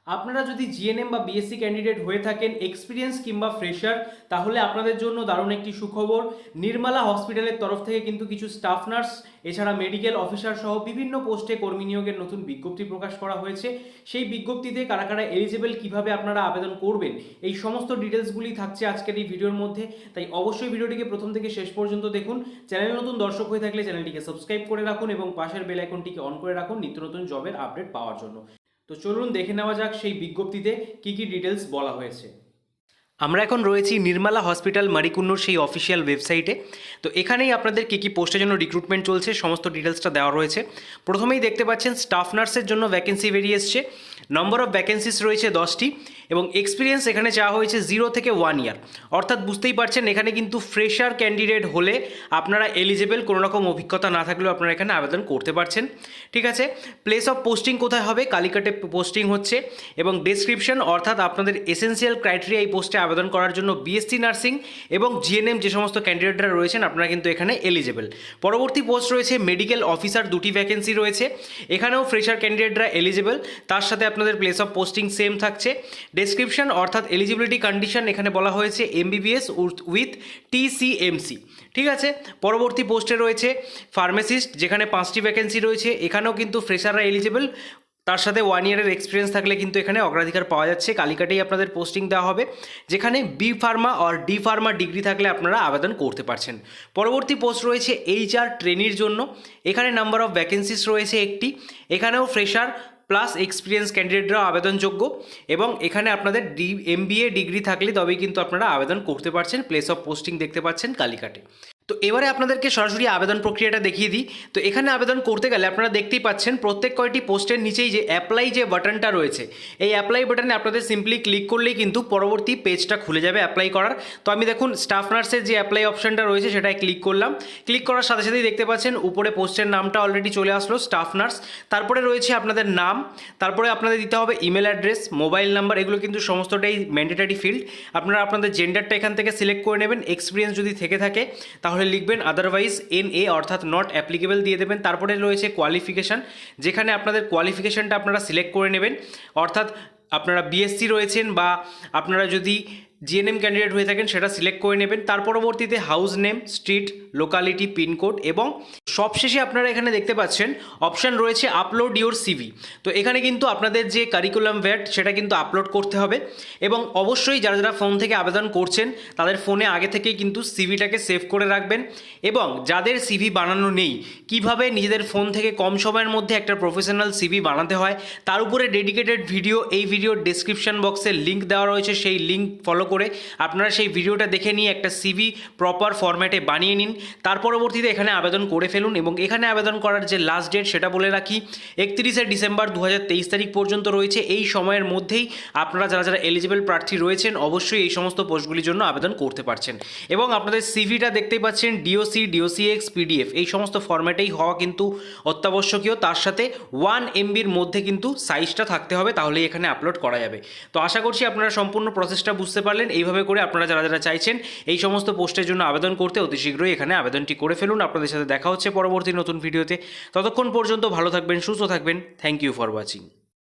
আপনারা যদি জিএনএম বা বিএসসি ক্যান্ডিডেট হয়ে থাকেন, এক্সপিরিয়েন্স কিংবা ফ্রেশার, তাহলে আপনাদের জন্য দারুণ একটি সুখবর। নির্মলা হসপিটালের তরফ থেকে কিন্তু কিছু স্টাফ নার্স এছাড়া মেডিকেল অফিসার সহ বিভিন্ন পোস্টে কর্মী নিয়োগের নতুন বিজ্ঞপ্তি প্রকাশ করা হয়েছে। সেই বিজ্ঞপ্তিতে কারা কারা এলিজেবল, কিভাবে আপনারা আবেদন করবেন, এই সমস্ত ডিটেলসগুলি থাকছে আজকের এই ভিডিওর মধ্যে। তাই অবশ্যই ভিডিওটিকে প্রথম থেকে শেষ পর্যন্ত দেখুন। চ্যানেল নতুন দর্শক হয়ে থাকলে চ্যানেলটিকে সাবস্ক্রাইব করে রাখুন এবং পাশের বেল আইকনটিকে অন করে রাখুন নিত্য নতুন জবের আপডেট পাওয়ার জন্য। তো চলুন দেখে নেওয়া যাক সেই বিজ্ঞপ্তিতে কি কি ডিটেলস বলা হয়েছে। আমরা এখন রয়েছি নির্মলা হসপিটাল মারিকুন্নুর সেই অফিসিয়াল ওয়েবসাইটে। তো এখানেই আপনাদের কী কী পোস্টের জন্য রিক্রুটমেন্ট চলছে সমস্ত ডিটেলসটা দেওয়া রয়েছে। প্রথমেই দেখতে পাচ্ছেন স্টাফ নার্সের জন্য ভ্যাকেন্সি বেরিয়ে এসছে। নম্বর অফ ভ্যাকেন্সিস রয়েছে 10টি এবং এক্সপিরিয়েন্স এখানে চাওয়া হয়েছে 0 থেকে 1 ইয়ার। অর্থাৎ বুঝতেই পারছেন এখানে কিন্তু ফ্রেশার ক্যান্ডিডেট হলে আপনারা এলিজেবল, কোনো রকম অভিজ্ঞতা না থাকলেও আপনারা এখানে আবেদন করতে পারছেন। ঠিক আছে, প্লেস অফ পোস্টিং কোথায় হবে? কালিকাটে পোস্টিং হচ্ছে। এবং ডেসক্রিপশন অর্থাৎ আপনাদের এসেন্সিয়াল ক্রাইটেরিয়া এই পোস্টে আবেদন করার জন্য বিএসসি নার্সিং এবং জিএনএম যে সমস্ত ক্যান্ডিডেটরা রয়েছেন আপনারা কিন্তু এখানে এলিজেবল। পরবর্তী পোস্ট রয়েছে মেডিকেল অফিসার, 2টি ভ্যাকেন্সি রয়েছে। এখানেও ফ্রেশার ক্যান্ডিডেটরা এলিজেবল, তার সাথে আপনাদের প্লেস অফ পোস্টিং সেম থাকছে। ডেসক্রিপশন অর্থাৎ এলিজিবিলিটি কন্ডিশন এখানে বলা হয়েছে এমবিবিএস উইথ টিসিএমসি। ঠিক আছে, পরবর্তী পোস্টে রয়েছে ফার্মাসিস্ট, যেখানে 5টি ভ্যাকেন্সি রয়েছে। এখানেও কিন্তু ফ্রেশাররা এলিজেবল, তার সাথে 1 ইয়ারের এক্সপিরিয়েন্স থাকলে কিন্তু এখানে অগ্রাধিকার পাওয়া যাচ্ছে। কালিকাটেই আপনাদের পোস্টিং দেওয়া হবে, যেখানে বি ফার্মা আর ডি ফার্মা ডিগ্রি থাকলে আপনারা আবেদন করতে পারছেন। পরবর্তী পোস্ট রয়েছে এইচআর ট্রেনির জন্য। এখানে নাম্বার অফ ভ্যাকেন্সিস রয়েছে 1টি। এখানেও ফ্রেশার প্লাস এক্সপিরিয়েন্স ক্যান্ডিডেটরাও আবেদনযোগ্য এবং এখানে আপনাদের এমবিএ ডিগ্রি থাকলে তবেই কিন্তু আপনারা আবেদন করতে পারছেন। প্লেস অফ পোস্টিং দেখতে পাচ্ছেন কালিকাটে। তো এবারে আপনাদেরকে সরাসরি আবেদন প্রক্রিয়াটা দেখিয়ে দিই। তো এখানে আবেদন করতে গেলে আপনারা দেখতেই পাচ্ছেন প্রত্যেক কয়টি পোস্টের নিচেই যে অ্যাপ্লাই যে বাটনটা রয়েছে, এই অ্যাপ্লাই বাটনে আপনাদের সিম্পলি ক্লিক করলেই কিন্তু পরবর্তী পেজটা খুলে যাবে অ্যাপ্লাই করার। তো আমি দেখুন স্টাফ নার্সের যে অ্যাপ্লাই অপশনটা রয়েছে সেটায় ক্লিক করলাম। ক্লিক করার সাথে সাথেই দেখতে পাচ্ছেন উপরে পোস্টের নামটা অলরেডি চলে আসলো, স্টাফ নার্স। তারপরে রয়েছে আপনাদের নাম, তারপরে আপনাদের দিতে হবে ইমেল অ্যাড্রেস, মোবাইল নাম্বার, এগুলো কিন্তু সমস্তটাই ম্যান্ডেটারি ফিল্ড। আপনারা আপনাদের জেন্ডারটা এখান থেকে সিলেক্ট করে নেবেন। এক্সপিরিয়েন্স যদি থেকে থাকে তাহলে লিখবেন, আদারওয়াইজ NA অর্থাৎ নট অ্যাপ্লিকেবল দিয়ে দেবেন। তারপরে রয়েছে কোয়ালিফিকেশান, যেখানে আপনাদের কোয়ালিফিকেশানটা আপনারা সিলেক্ট করে নেবেন। অর্থাৎ আপনারা বিএসসি রয়েছেন বা আপনারা যদি জিএনএম ক্যান্ডিডেট হয়ে থাকেন সেটা সিলেক্ট করে নেবেন। তার পরবর্তীতে house name, street, locality, pincode এবং সবশেষে আপনারা এখানে দেখতে পাচ্ছেন অপশান রয়েছে আপলোড ইউর সিভি। তো এখানে কিন্তু আপনাদের যে কারিকুলাম ভ্যাট সেটা কিন্তু আপলোড করতে হবে এবং অবশ্যই যারা যারা ফোন থেকে আবেদন করছেন তাদের ফোনে আগে থেকেই কিন্তু সিভিটাকে সেভ করে রাখবেন। এবং যাদের সিভি বানানো নেই, কিভাবে নিজেদের ফোন থেকে কম সময়ের মধ্যে একটা প্রফেশনাল সিভি বানাতে হয় তার উপরে ডেডিকেটেড ভিডিও, এই ভিডিওর ডেসক্রিপশন বক্সে লিঙ্ক দেওয়া রয়েছে। সেই লিঙ্ক ফলো করে আপনারা সেই ভিডিওটা দেখে নিয়ে একটা সিভি প্রপার ফরম্যাটে বানিয়ে নিন। তার পরবর্তীতে এখানে আবেদন করে ফেলুন এবং এখানে আবেদন করার যে লাস্ট ডেট সেটা বলে রাখি 31শে ডিসেম্বর 2023 তারিখ পর্যন্ত রয়েছে। এই সময়ের মধ্যেই আপনারা যারা যারা এলিজিবল প্রার্থী রয়েছেন অবশ্যই এই সমস্ত পোস্টগুলির জন্য আবেদন করতে পারছেন। এবং আপনাদের সিভিটা দেখতেই পাচ্ছেন DOC, DOCX, PDF এই সমস্ত ফরম্যাটেই হওয়া কিন্তু অত্যাবশ্যকীয়। তার সাথে 1 MBর মধ্যে কিন্তু সাইজটা থাকতে হবে, তাহলেই এখানে আপলোড করা যাবে। তো আশা করছি আপনারা সম্পূর্ণ প্রসেসটা বুঝতে পারলেন। এইভাবে করে আপনারা যারা যারা চাইছেন এই সমস্ত পোস্টের জন্য আবেদন করতে অতি শীঘ্রই এখানে আবেদনটি করে ফেলুন। আপনাদের সাথে দেখা হচ্ছে পরবর্তী নতুন ভিডিওতে। ততক্ষণ পর্যন্ত ভালো থাকবেন, সুস্থ থাকবেন। Thank you for watching.